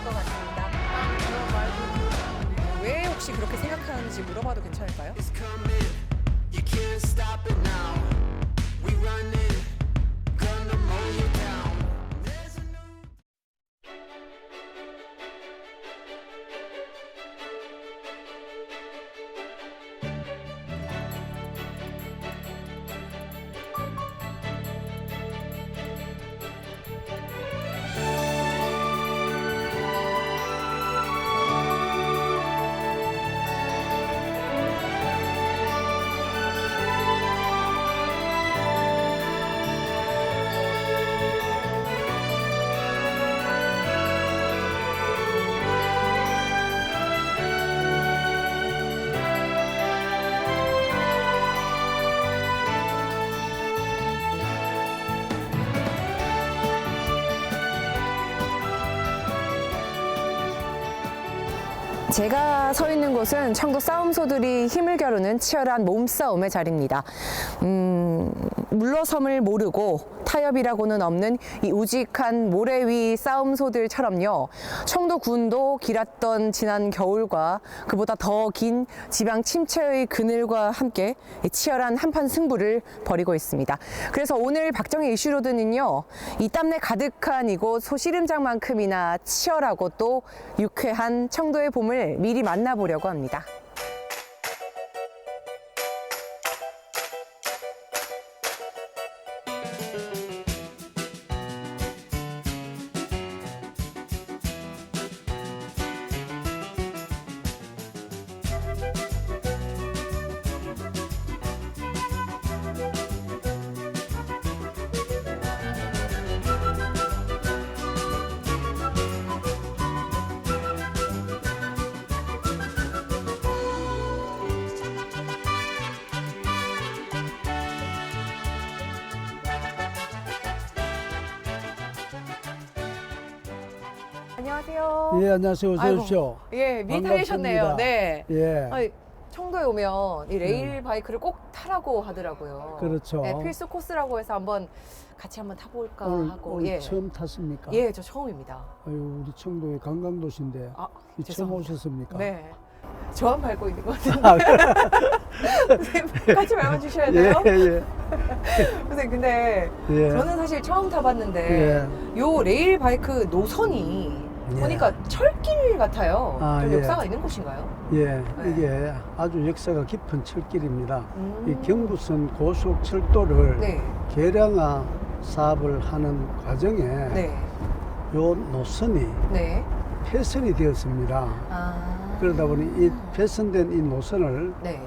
것 같습니다. 왜 혹시 그렇게 생각하는지 물어봐도 괜찮을까요? It's coming, you can't stop it now. We running, gonna mow you down. There's a new 제가 서 있는 곳은 청도 싸움소들이 힘을 겨루는 치열한 몸싸움의 자리입니다. 물러섬을 모르고 타협이라고는 없는 이 우직한 모래 위 싸움소들처럼요. 청도군도 길었던 지난 겨울과 그보다 더 긴 지방 침체의 그늘과 함께 치열한 한판 승부를 벌이고 있습니다. 그래서 오늘 박정희 이슈로드는요. 이 땀내 가득한 이곳 소씨름장만큼이나 치열하고 또 유쾌한 청도의 봄을 미리 만나보려고 합니다. 안녕하세요. 예, 안녕하세요. 어서 오십시오. 예, 미리 반갑습니다. 타셨네요. 네. 예, 아니, 청도에 오면 이 레일 바이크를 꼭 타라고 하더라고요. 그렇죠. 네, 필수 코스라고 해서 같이 한번 타볼까 하고. 오늘 예. 처음 탔습니까? 예, 저 처음입니다. 아유, 우리 청도의 관광도시인데 아, 처음 죄송합니다. 오셨습니까? 네. 저만 밟고 있는 것 아, 같은데. 선생님, 같이 밟아주셔야 돼요. 예, 예, 선생님, 근데 예. 저는 사실 처음 타봤는데 요 레일 바이크 노선이 예. 보니까 철길 같아요. 아, 좀 예. 역사가 있는 곳인가요? 예, 네. 이게 아주 역사가 깊은 철길입니다. 이 경부선 고속철도를 네. 개량화 사업을 하는 과정에 네. 요 노선이 네. 폐선이 되었습니다. 아. 그러다 보니 이 폐선된 이 노선을 네.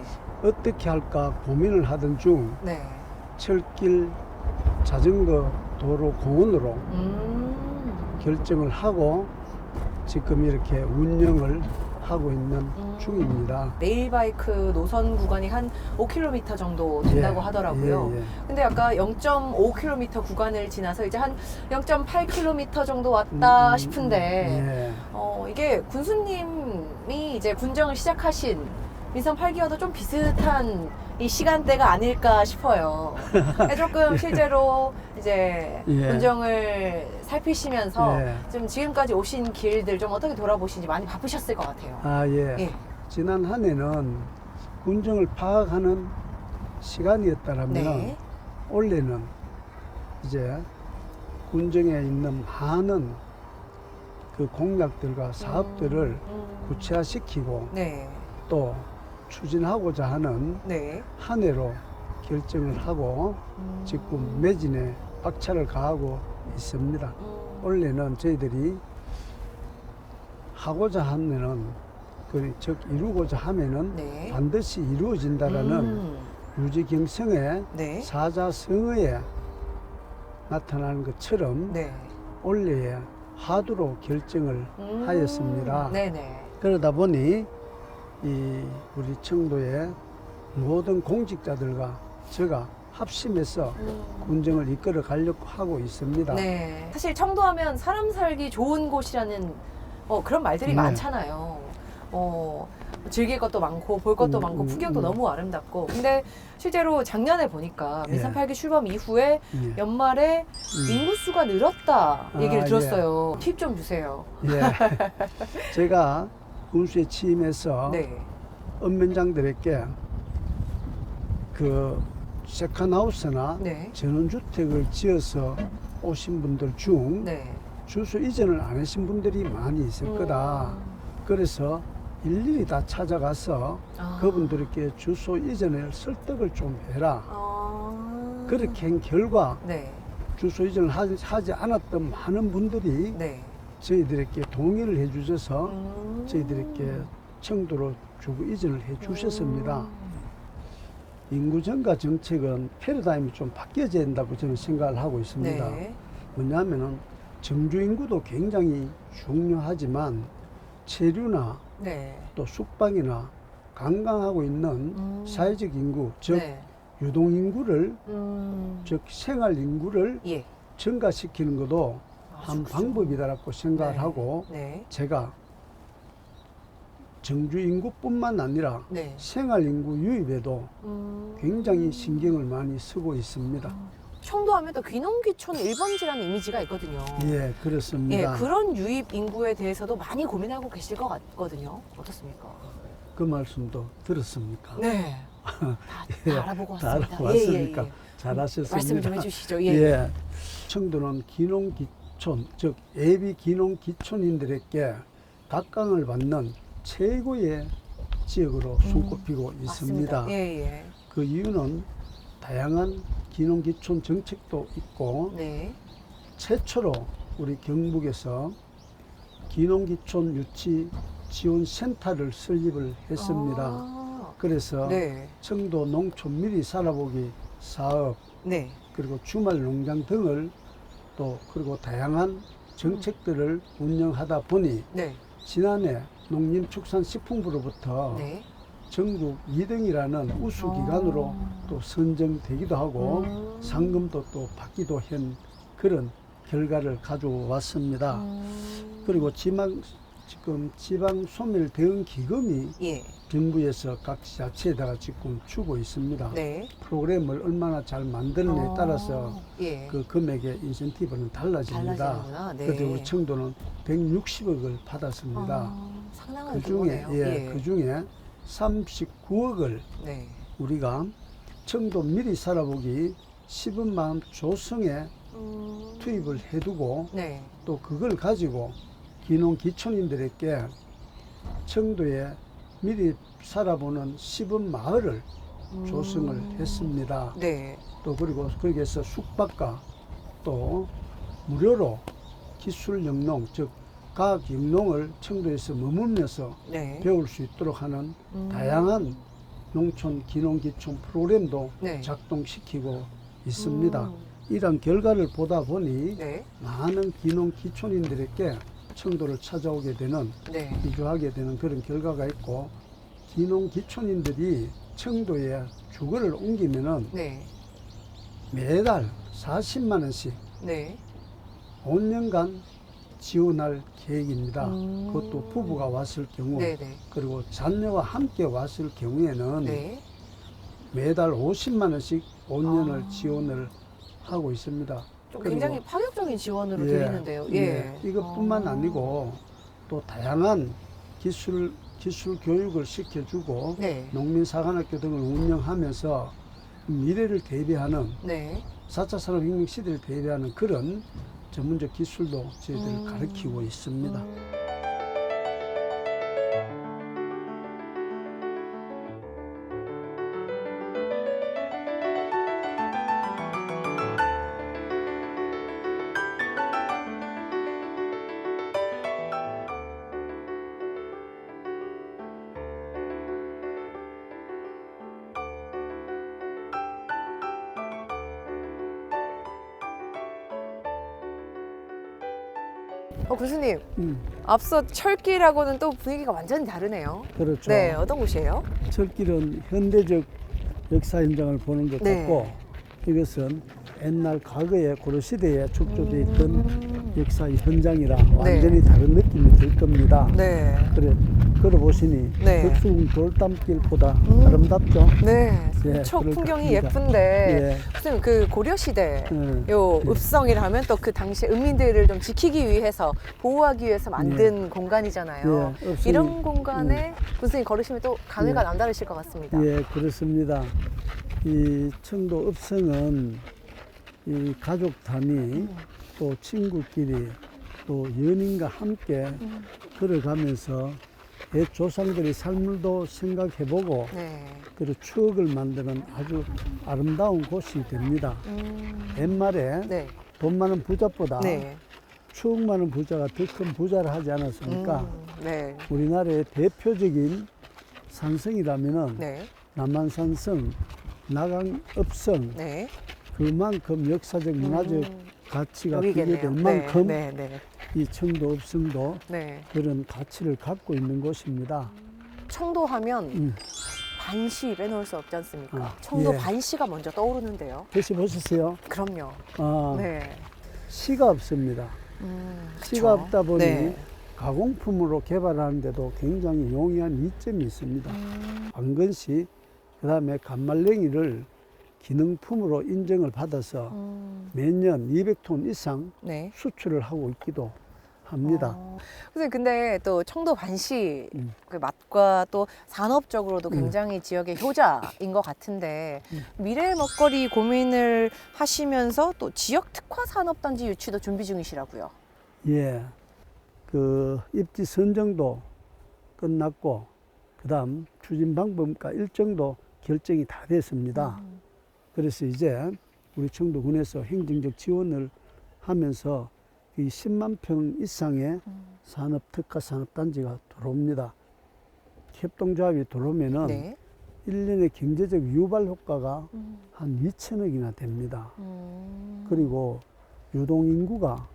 어떻게 할까 고민을 하던 중 네. 철길 자전거 도로 공원으로 결정을 하고 지금 이렇게 운영을 하고 있는 중입니다. 레일 바이크 노선 구간이 한 5km 정도 된다고 예, 하더라고요. 예, 예. 근데 아까 0.5km 구간을 지나서 이제 한 0.8km 정도 왔다 싶은데 이게 군수님이 이제 군정을 시작하신 민선 8기와도 좀 비슷한 이 시간대가 아닐까 싶어요. 조금 실제로 이제 예. 군정을 살피시면서 예. 좀 지금까지 오신 길들 좀 어떻게 돌아보시는지 많이 바쁘셨을 것 같아요. 아, 예. 예. 지난 한 해는 군정을 파악하는 시간이었다면 네. 올해는 이제 군정에 있는 많은 그 공약들과 사업들을 구체화시키고 네. 또 추진하고자 하는 네. 한 해로 결정을 하고 지금 매진에 박차를 가하고 있습니다. 원래는 저희들이 하고자 하면은 즉 이루고자 하면은 네. 반드시 이루어진다라는 유지경성의 네. 사자성어에 나타나는 것처럼 네. 올해에 하도록 결정을 하였습니다. 네네. 그러다 보니 이 우리 청도의 모든 공직자들과 제가 합심해서 군정을 이끌어 가려고 하고 있습니다. 네. 사실 청도하면 사람 살기 좋은 곳이라는 그런 말들이 네. 많잖아요. 즐길 것도 많고 볼 것도 많고 풍경도 너무 아름답고. 근데 실제로 작년에 보니까 예. 민산 8기 출범 이후에 예. 연말에 인구수가 늘었다 얘기를 아, 들었어요. 팁 좀 주세요. 예. 제가 군수에 취임해서 네. 읍면장들에게 그 세컨하우스나 네. 전원주택을 지어서 오신 분들 중 네. 주소 이전을 안 하신 분들이 많이 있을 거다. 그래서 일일이 다 찾아가서 아. 그분들에게 주소 이전을 설득을 좀 해라. 아. 그렇게 한 결과 네. 주소 이전을 하지 않았던 많은 분들이 네. 저희들에게 동의를 해주셔서 음. 저희들에게 청도로 주거 이전을 해주셨습니다. 음. 인구 증가 정책은 패러다임이 좀 바뀌어야 된다고 저는 생각을 하고 있습니다. 네. 뭐냐면은 정주 인구도 굉장히 중요하지만 체류나 네. 또 숙박이나 관광하고 있는 사회적 인구, 즉 네. 유동 인구를 음. 즉 생활 인구를 예. 증가시키는 것도 한 그렇죠. 방법이다라고 생각을 네. 하고 네. 제가 정주 인구뿐만 아니라 네. 생활 인구 유입에도 굉장히 신경을 많이 쓰고 있습니다. 청도하면 또 귀농귀촌 1번지라는 이미지가 있거든요. 예, 그렇습니다. 예, 그런 유입 인구에 대해서도 많이 고민하고 계실 것 같거든요. 어떻습니까? 그 말씀도 들었습니까? 네. 다 예, 알아보고 다 왔습니다. 알아봤으니까 예, 예. 잘하셨습니다. 말씀 좀 해주시죠. 예. 예. 청도는 귀농귀촌, 즉 예비 귀농귀촌인들에게 각광을 받는 최고의 지역으로 손꼽히고 있습니다. 맞습니다. 예, 예. 그 이유는 다양한 귀농귀촌 정책도 있고 네. 최초로 우리 경북에서 귀농귀촌 유치 지원 센터를 설립을 했습니다. 아, 그래서 네. 청도 농촌 미리 살아보기 사업 네. 그리고 주말 농장 등을 또 그리고 다양한 정책들을 운영하다 보니 네. 지난해 농림축산식품부로부터 네. 전국 2등이라는 우수 기관으로 또 선정되기도 하고 상금도 또 받기도 한 그런 결과를 가져왔습니다. 그리고 지금 지방소멸 대응 기금이 예. 정부에서 각 지자체에다가 지금 주고 있습니다. 네. 프로그램을 얼마나 잘 만드느냐에 따라서 예. 그 금액의 인센티브는 달라집니다. 달라지는구나. 네. 그런데 우리 청도는 160억을 받았습니다. 상당한 그 중에 규모네요. 그 중에 39억을 네. 우리가 청도 미리 살아보기 10원 마음 조성에 투입을 해두고 네. 또 그걸 가지고 귀농귀촌인들에게 청도에 미리 살아보는 10원 마을을 조성을 했습니다. 네. 또 그리고 거기에서 숙박과 또 무료로 기술 영농 즉 과학 영농을 청도에서 머물면서 네. 배울 수 있도록 하는 다양한 농촌 귀농귀촌 프로그램도 네. 작동시키고 있습니다. 이런 결과를 보다 보니 네. 많은 귀농귀촌인들에게 청도를 찾아오게 되는 네. 이주하게 되는 그런 결과가 있고 귀농귀촌인들이 청도에 주거를 옮기면은 네. 매달 40만 원씩 네. 5년간 지원할 계획입니다. 그것도 부부가 왔을 경우 네네. 그리고 자녀와 함께 왔을 경우에는 네. 매달 50만 원씩 5년을 지원을 하고 있습니다. 좀 그리고 굉장히 파격적인 지원으로 예, 드리는데요. 예. 이것뿐만 아니고 또 다양한 기술 교육을 시켜주고 네. 농민사관학교 등을 운영하면서 미래를 대비하는 네. 4차 산업혁명 시대를 대비하는 그런 전문적 기술도 저희들을 가르치고 있습니다. 교수님, 앞서 철길하고는 또 분위기가 완전히 다르네요. 그렇죠. 네, 어떤 곳이에요? 철길은 현대적 역사 현장을 보는 것 네. 같고 이것은 옛날 과거에 고려시대에 축조되어 있던 역사 현장이라 완전히 네. 다른 느낌이 들 겁니다. 네. 그래 걸어보시니 네. 덕수궁 돌담길보다 아름답죠? 네. 예, 저 그럴 풍경이 겁니다. 예쁜데 예. 선생님 그 고려시대 예. 요 읍성이라 하면 또 그 당시 은민들을 좀 지키기 위해서 보호하기 위해서 만든 공간이잖아요. 예, 읍성이- 이런 공간에 선생님 걸으시면 또 감회가 예. 남다르실 것 같습니다. 예, 그렇습니다. 이 청도 읍성은 이 가족 단위 또 친구끼리 또 연인과 함께 걸어가면서 옛 조상들의 삶을도 생각해보고 네. 그리고 추억을 만드는 아주 아름다운 곳이 됩니다. 옛말에 네. 돈 많은 부자보다 네. 추억 많은 부자가 더 큰 부자를 하지 않았습니까? 네. 우리나라의 대표적인 산성이라면은 네. 남한산성, 나강읍성 네. 그만큼 역사적 문화적 가치가 여기겠네요. 비교될 만큼 네. 네. 이 청도 읍성도 네. 그런 가치를 갖고 있는 곳입니다. 청도하면 음. 반시 빼놓을 수 없지 않습니까? 아, 청도 예. 반시가 먼저 떠오르는데요. 다시 보셨어요? 그럼요. 아, 네. 시가 없습니다. 그쵸. 시가 없다 보니 네. 가공품으로 개발하는데도 굉장히 용이한 이점이 있습니다. 왕건시, 그 다음에 간말랭이를 기능품으로 인정을 받아서 매년 200톤 이상 네. 수출을 하고 있기도 합니다. 선생님 근데 또 청도 반시 음. 그 맛과 또 산업적으로도 굉장히 지역의 효자인 것 같은데 미래 먹거리 고민을 하시면서 또 지역 특화 산업단지 유치도 준비 중이시라고요. 예, 그 입지 선정도 끝났고, 그 다음 추진 방법과 일정도 결정이 다 됐습니다. 그래서 이제 우리 청도군에서 행정적 지원을 하면서 이 10만 평 이상의 산업 특화 산업단지가 들어옵니다. 협동조합이 들어오면은 네. 1년의 경제적 유발 효과가 한 2천억이나 됩니다. 그리고 유동인구가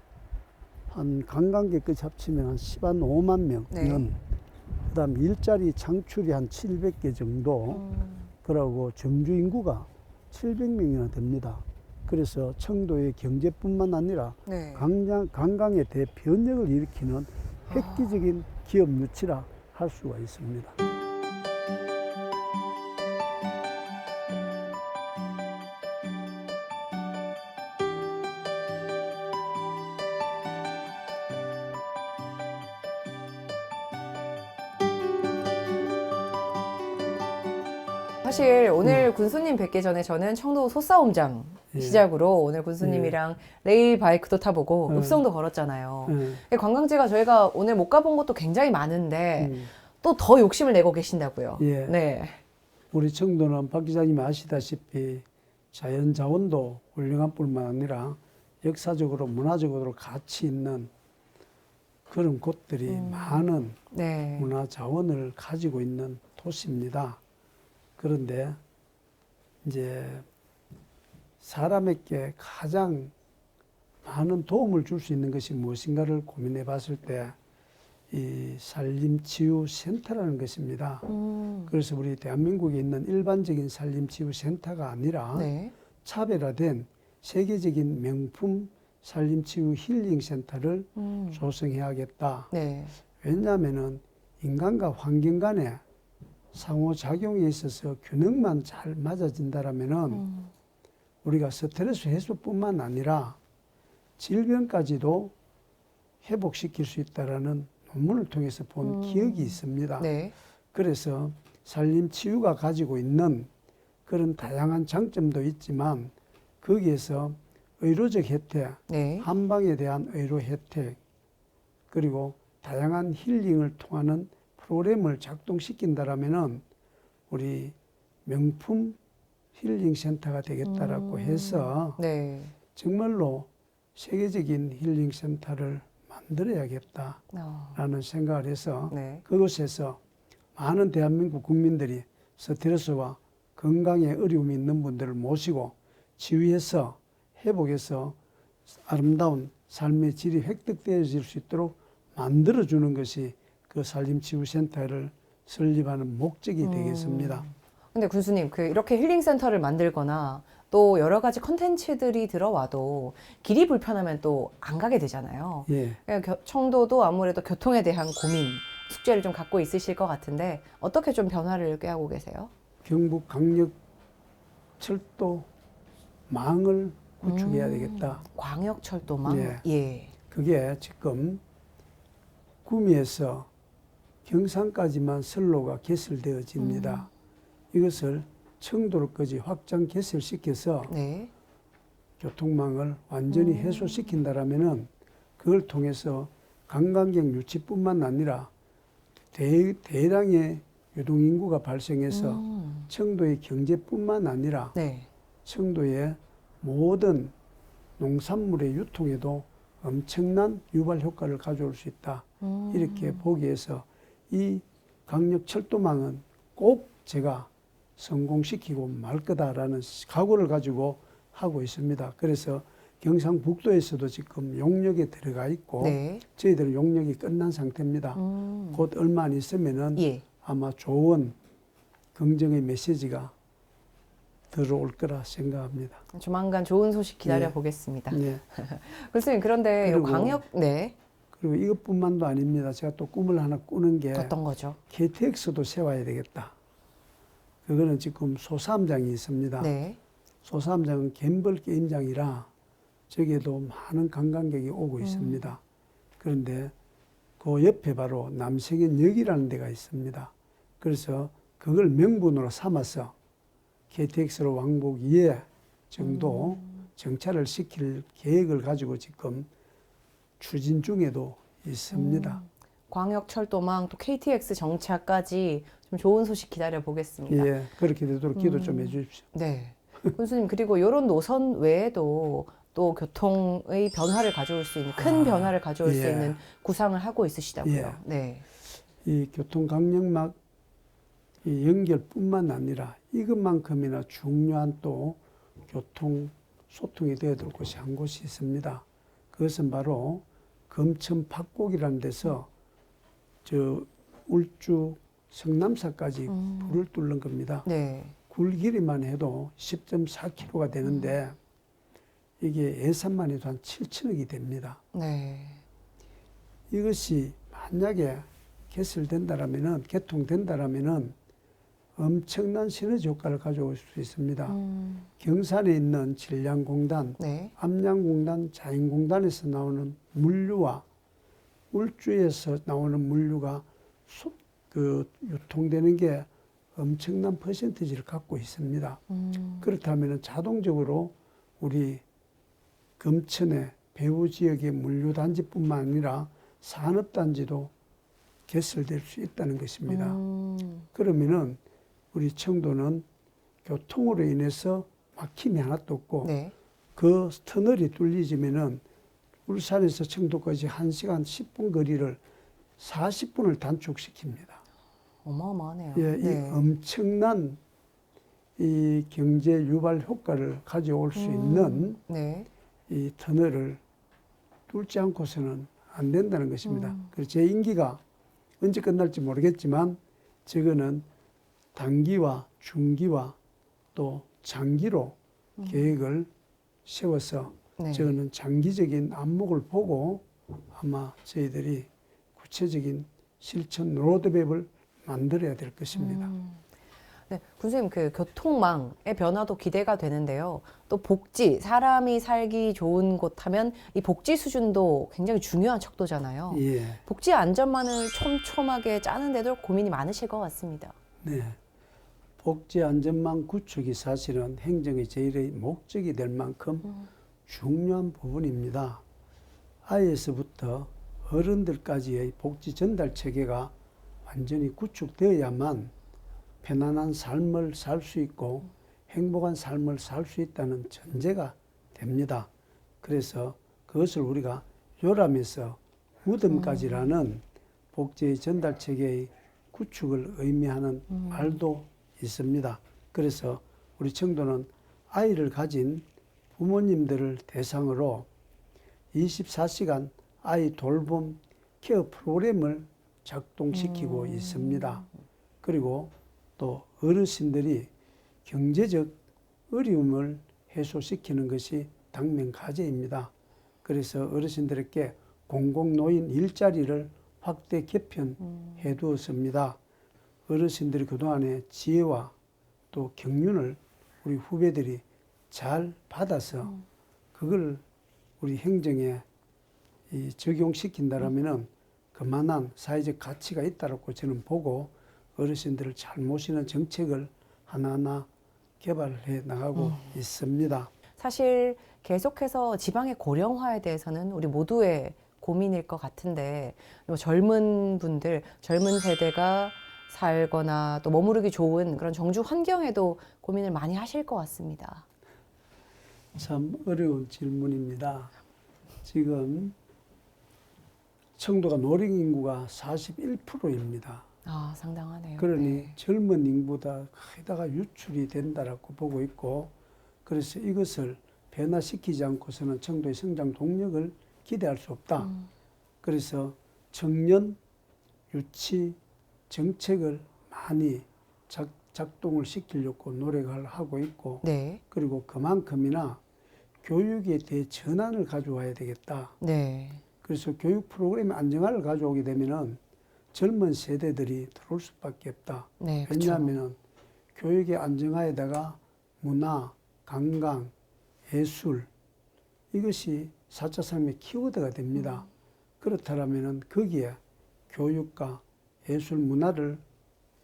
한 관광객까지 합치면 한 10한 5만 명, 네. 그 다음 일자리 창출이 한 700개 정도, 그러고 정주 인구가 700명이나 됩니다. 그래서 청도의 경제뿐만 아니라 네. 관광에 대변력을 일으키는 획기적인 기업 유치라 할 수가 있습니다. 사실 오늘 군수님 뵙기 전에 저는 청도 소싸움장 예. 시작으로 오늘 군수님이랑 레일 바이크도 타보고 예. 읍성도 걸었잖아요. 예. 관광지가 저희가 오늘 못 가본 것도 굉장히 많은데 음. 또 더 욕심을 내고 계신다고요. 예. 네. 우리 청도는 박 기자님이 아시다시피 자연 자원도 훌륭한 뿐만 아니라 역사적으로 문화적으로 가치 있는 그런 곳들이 많은 네. 문화 자원을 가지고 있는 도시입니다. 그런데 이제 사람에게 가장 많은 도움을 줄 수 있는 것이 무엇인가를 고민해 봤을 때 이 산림치유센터라는 것입니다. 그래서 우리 대한민국에 있는 일반적인 산림치유센터가 아니라 네. 차별화된 세계적인 명품 산림치유 힐링센터를 조성해야겠다. 네. 왜냐하면은 인간과 환경 간의 상호작용에 있어서 균형만 잘 맞아진다라면은 우리가 스트레스 해소뿐만 아니라 질병까지도 회복시킬 수 있다라는 논문을 통해서 본 기억이 있습니다. 네. 그래서 산림치유가 가지고 있는 그런 다양한 장점도 있지만 거기에서 의료적 혜택, 네. 한방에 대한 의료 혜택, 그리고 다양한 힐링을 통하는 프로그램을 작동시킨다라면은 우리 명품 힐링 센터가 되겠다라고 해서 네. 정말로 세계적인 힐링 센터를 만들어야겠다라는 어. 생각을 해서 네. 그곳에서 많은 대한민국 국민들이 스트레스와 건강에 어려움이 있는 분들을 모시고 치유해서 회복해서 아름다운 삶의 질이 획득되어질 수 있도록 만들어주는 것이 그 산림치유센터를 설립하는 목적이 되겠습니다. 근데 군수님, 그 이렇게 힐링센터를 만들거나 또 여러 가지 컨텐츠들이 들어와도 길이 불편하면 또 안 가게 되잖아요. 예. 청도도 아무래도 교통에 대한 고민, 숙제를 좀 갖고 있으실 것 같은데 어떻게 좀 변화를 꾀하고 계세요? 경북 강력 철도 망을 구축해야 되겠다. 광역철도망? 예. 예. 그게 지금 구미에서 경산까지만 선로가 개설되어집니다. 이것을 청도로까지 확장 개설시켜서 네. 교통망을 완전히 해소시킨다라면은 그걸 통해서 관광객 유치뿐만 아니라 대량의 유동인구가 발생해서 청도의 경제뿐만 아니라 네. 청도의 모든 농산물의 유통에도 엄청난 유발 효과를 가져올 수 있다. 이렇게 보기에서 이 강력철도망은 꼭 제가 성공시키고 말 거다라는 각오를 가지고 하고 있습니다. 그래서 경상북도에서도 지금 용역에 들어가 있고 네. 저희들은 용역이 끝난 상태입니다. 곧 얼마 안 있으면은 예. 아마 좋은 긍정의 메시지가 들어올 거라 생각합니다. 조만간 좋은 소식 기다려 예. 보겠습니다. 네. 교수님, 그런데 요 그리고 광역, 네. 그리고 이것뿐만도 아닙니다. 제가 또 꿈을 하나 꾸는 게 어떤 거죠? KTX도 세워야 되겠다. 그거는 지금 소사암장이 있습니다. 네. 소사암장은 갬블 게임장이라 저기에도 많은 관광객이 오고 있습니다. 그런데 그 옆에 바로 남성현역이라는 데가 있습니다. 그래서 그걸 명분으로 삼아서 KTX로 왕복 2회 정도 정차를 시킬 계획을 가지고 지금 추진 중에도 있습니다. 광역철도망 또 KTX 정차까지 좀 좋은 소식 기다려 보겠습니다. 예, 그렇게 되도록 기도 좀 해주십시오. 네. 교수님, 그리고 이런 노선 외에도 또 교통의 변화를 가져올 수 있는 큰 변화를 가져올 수 예. 있는 구상을 하고 있으시다고요. 예. 네. 이 교통강력막 이 연결뿐만 아니라 이것만큼이나 중요한 또 교통 소통이 되어야 될 곳이 한 곳이 있습니다. 그것은 바로 금천 팍곡이라는 데서 저 울주 성남사까지 불을 뚫는 겁니다. 네. 굴 길이만 해도 10.4km가 되는데 이게 예산만 해도 한 7천억이 됩니다. 네. 이것이 만약에 개설된다라면은 개통된다라면은 엄청난 시너지 효과를 가져올 수 있습니다. 경산에 있는 질량공단, 네. 암양공단, 자인공단에서 나오는 물류와 울주에서 나오는 물류가 유통되는 게 엄청난 퍼센티지를 갖고 있습니다. 그렇다면 자동적으로 우리 금천의 배후 지역의 물류단지뿐만 아니라 산업단지도 개설될 수 있다는 것입니다. 그러면은 우리 청도는 교통으로 인해서 막힘이 하나도 없고 네. 그 터널이 뚫리지면은 울산에서 청도까지 1시간 10분 거리를 40분을 단축시킵니다. 어마어마하네요. 예, 이 네. 엄청난 이 경제 유발 효과를 가져올 수 있는 네. 이 터널을 뚫지 않고서는 안 된다는 것입니다. 그래서 제 임기가 언제 끝날지 모르겠지만 저거는 단기와 중기와 또 장기로 계획을 세워서 네. 저거는 장기적인 안목을 보고 아마 저희들이 구체적인 실천 로드맵을 만들어야 될 것입니다. 네, 군수님, 그 교통망의 변화도 기대가 되는데요. 또 복지, 사람이 살기 좋은 곳 하면 이 복지 수준도 굉장히 중요한 척도잖아요. 예, 복지 안전망을 촘촘하게 짜는데도 고민이 많으실 것 같습니다. 네. 복지 안전망 구축이 사실은 행정의 제일의 목적이 될 만큼 중요한 부분입니다. 아이에서부터 어른들까지의 복지 전달 체계가 완전히 구축되어야만 편안한 삶을 살 수 있고 행복한 삶을 살 수 있다는 전제가 됩니다. 그래서 그것을 우리가 요람에서 무덤까지라는 복지의 전달 체계의 구축을 의미하는 말도 있습니다. 그래서 우리 청도는 아이를 가진 부모님들을 대상으로 24시간 아이 돌봄 케어 프로그램을 작동시키고 있습니다. 그리고 또 어르신들이 경제적 어려움을 해소시키는 것이 당면 과제입니다. 그래서 어르신들에게 공공노인 일자리를 확대 개편해 두었습니다. 어르신들이 그동안의 지혜와 또 경륜을 우리 후배들이 잘 받아서 그걸 우리 행정에 적용시킨다라면은 그만한 사회적 가치가 있다고 저는 보고 어르신들을 잘 모시는 정책을 하나하나 개발해 나가고 있습니다. 사실 계속해서 지방의 고령화에 대해서는 우리 모두의 고민일 것 같은데 뭐 젊은 분들, 젊은 세대가 살거나 또 머무르기 좋은 그런 정주 환경에도 고민을 많이 하실 것 같습니다. 참 어려운 질문입니다. 지금 청도가 노령 인구가 41%입니다. 아, 상당하네요. 그러니 네. 젊은 인구보다 거기다가 유출이 된다라고 보고 있고, 그래서 이것을 변화시키지 않고서는 청도의 성장 동력을 기대할 수 없다. 그래서 청년 유치 정책을 많이 작동을 시키려고 노력을 하고 있고, 네. 그리고 그만큼이나 교육에 대해 전환을 가져와야 되겠다. 네. 그래서 교육 프로그램에 안정화를 가져오게 되면은 젊은 세대들이 들어올 수밖에 없다. 네, 그쵸. 왜냐하면은 교육의 안정화에다가 문화, 관광, 예술 이것이 4차 산업의 키워드가 됩니다. 그렇다면은 거기에 교육과 예술 문화를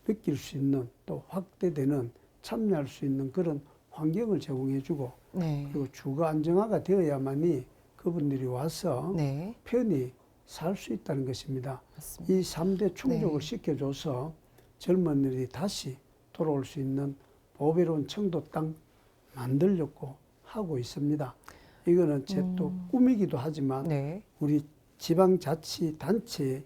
느낄 수 있는 또 확대되는 참여할 수 있는 그런 환경을 제공해주고 네. 그리고 주거 안정화가 되어야만이 그분들이 와서 네. 편히 살 수 있다는 것입니다. 맞습니다. 이 3대 충족을 네. 시켜줘서 젊은이들이 다시 돌아올 수 있는 보배로운 청도 땅 만들려고 하고 있습니다. 이거는 제 또 꿈이기도 하지만 네. 우리 지방자치단체의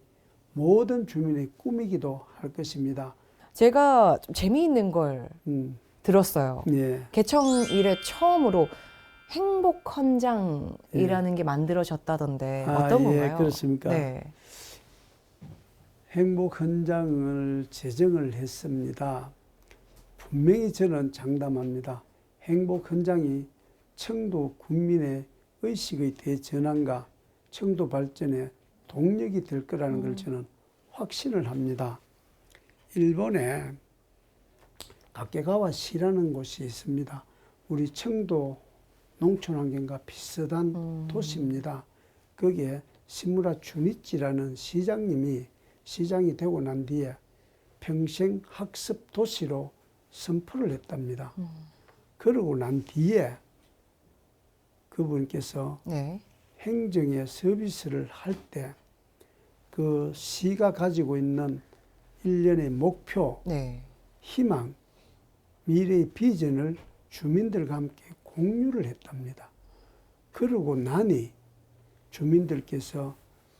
모든 주민의 꿈이기도 할 것입니다. 제가 좀 재미있는 걸 음, 들었어요. 예. 개청 이래 처음으로 행복 헌장이라는 게 만들어졌다던데 아, 어떤 예, 건가요? 그렇습니까? 네. 행복 헌장을 제정을 했습니다. 분명히 저는 장담합니다. 행복 헌장이 청도 국민의 의식의 대전환과 청도 발전의 동력이 될 거라는 걸 저는 확신을 합니다. 일본에 가케가와시라는 곳이 있습니다. 우리 청도 농촌환경과 비슷한 도시입니다. 거기에 시무라 주니치라는 시장님이 시장이 되고 난 뒤에 평생 학습 도시로 선포를 했답니다. 그러고 난 뒤에 그분께서 네. 행정의 서비스를 할 때 그 시가 가지고 있는 일련의 목표, 네. 희망, 미래의 비전을 주민들과 함께 공유를 했답니다. 그러고 나니 주민들께서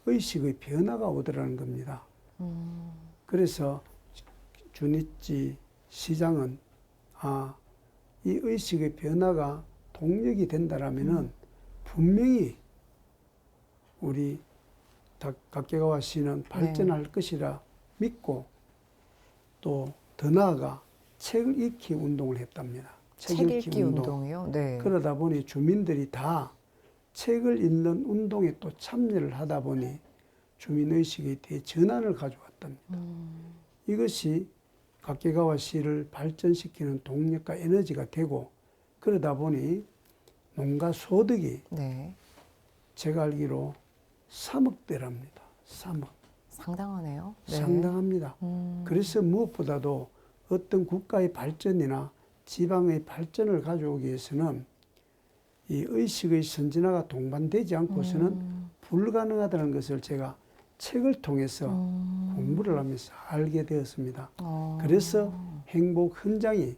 의식의 변화가 오더라는 겁니다. 그래서 주니치 시장은 이 의식의 변화가 동력이 된다라면은 분명히 우리 가케가와시는 발전할 것이라 믿고 또 더 나아가 책을 읽기 운동을 했답니다. 책 읽기 운동이요? 네. 그러다 보니 주민들이 다 책을 읽는 운동에 또 참여를 하다 보니 주민의식에 대해 전환을 가져왔답니다. 이것이 가케가와시를 발전시키는 동력과 에너지가 되고 그러다 보니 농가 소득이 네. 제가 알기로 3억대랍니다. 3억. 상당하네요. 네. 상당합니다. 그래서 무엇보다도 어떤 국가의 발전이나 지방의 발전을 가져오기 위해서는 이 의식의 선진화가 동반되지 않고서는 불가능하다는 것을 제가 책을 통해서 공부를 하면서 알게 되었습니다. 그래서 행복 헌장이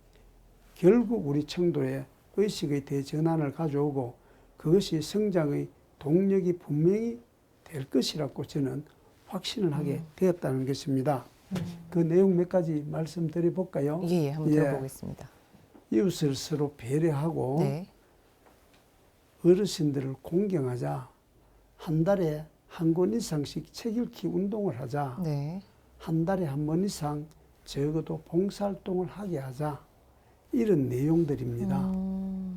결국 우리 청도에 의식의 대전환을 가져오고 그것이 성장의 동력이 분명히 될 것이라고 저는 확신을 하게 되었다는 것입니다. 그 내용 몇 가지 말씀드려 볼까요? 예, 한번 들어보겠습니다. 이웃을 서로 배려하고 네. 어르신들을 공경하자. 한 달에 한 권 이상씩 책 읽기 운동을 하자. 네. 한 달에 한 번 이상 적어도 봉사활동을 하게 하자. 이런 내용들입니다.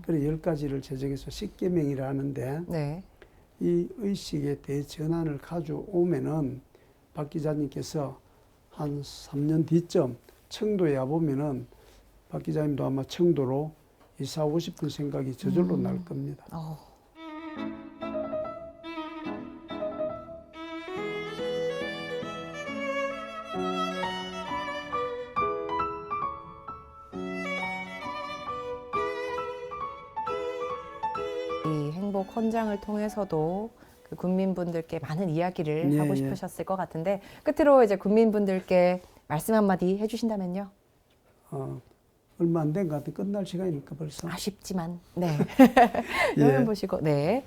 특별히 10가지를 제정해서 10계명이라 하는데 네. 이 의식의 대전환을 가져오면은 박 기자님께서 한 3년 뒤쯤 청도에 와보면은 박 기자님도 아마 청도로 이사 오고 싶은 생각이 저절로 날 겁니다. 어. 이 행복 헌장을 통해서도 그 국민분들께 많은 이야기를 예, 하고 예. 싶으셨을 것 같은데 끝으로 이제 국민분들께 말씀 한마디 해주신다면요. 얼마 안 된 것 같아. 끝날 시간이니까 벌써. 아쉽지만 네. 예. 화면 보시고 네.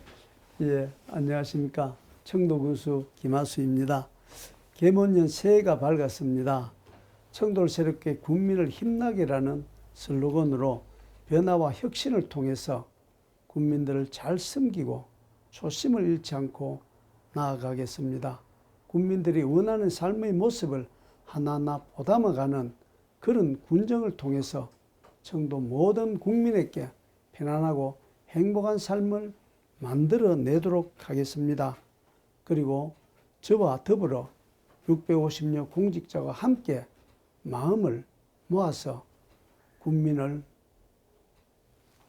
예, 안녕하십니까. 청도군수 김하수입니다. 개문년 새해가 밝았습니다. 청도를 새롭게 국민을 힘나게라는 슬로건으로 변화와 혁신을 통해서 국민들을 잘 섬기고 초심을 잃지 않고 나아가겠습니다. 국민들이 원하는 삶의 모습을 하나하나 보담아가는 그런 군정을 통해서 청도 모든 국민에게 편안하고 행복한 삶을 만들어내도록 하겠습니다. 그리고 저와 더불어 650여 공직자가 함께 마음을 모아서 국민을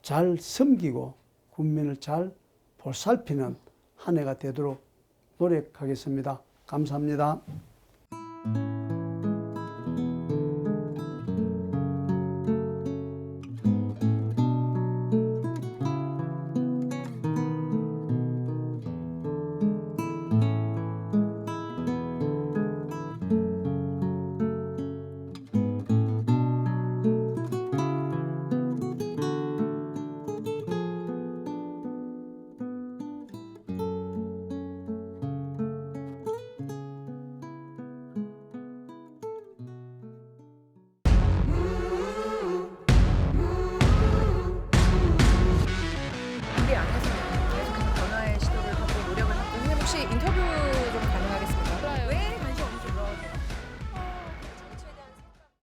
잘 섬기고 국민을 잘 보살피는 한 해가 되도록 노력하겠습니다. 감사합니다.